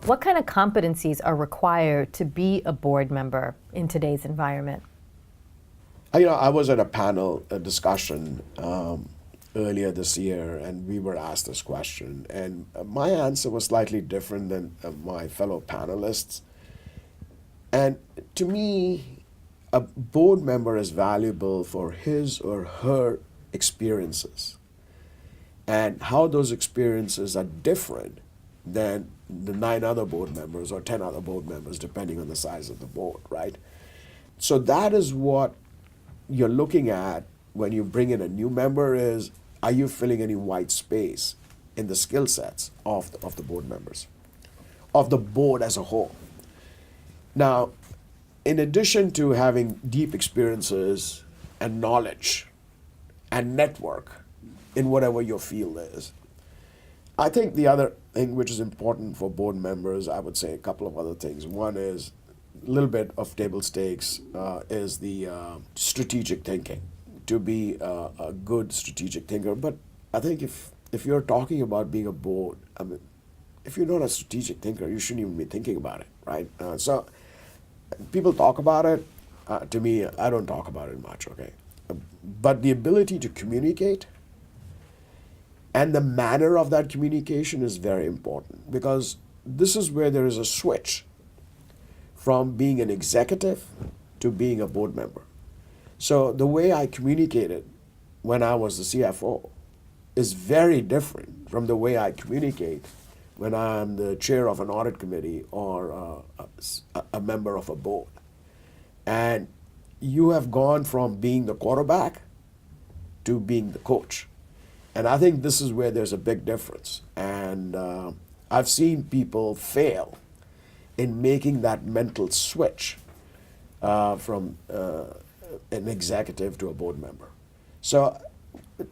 What kind of competencies are required to be a board member in today's environment? I was at a panel discussion earlier this year, and we were asked this question, and my answer was slightly different than my fellow panelists. And to me, a board member is valuable for his or her experiences and how those experiences are different than the 9 other board members or 10 other board members, depending on the size of the board, right? So that is what you're looking at when you bring in a new member is, are you filling any white space in the skill sets of the board members, of the board as a whole? Now, in addition to having deep experiences and knowledge and network in whatever your field is, I think the other thing which is important for board members, I would say a couple of other things. One is a little bit of table stakes is the strategic thinking, to be a good strategic thinker. But I think if you're talking about being a board, I mean, if you're not a strategic thinker, you shouldn't even be thinking about it, right? So people talk about it. To me, I don't talk about it much, okay? But the ability to communicate and the manner of that communication is very important, because this is where there is a switch from being an executive to being a board member. So the way I communicated when I was the CFO is very different from the way I communicate when I'm the chair of an audit committee or a member of a board. And you have gone from being the quarterback to being the coach. And I think this is where there's a big difference. And I've seen people fail in making that mental switch from an executive to a board member. So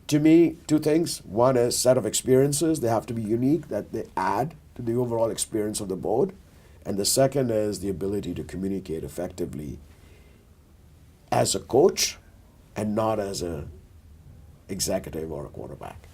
to me, 2 things. One is set of experiences. They have to be unique, that they add to the overall experience of the board. And the second is the ability to communicate effectively as a coach and not as an executive or a quarterback.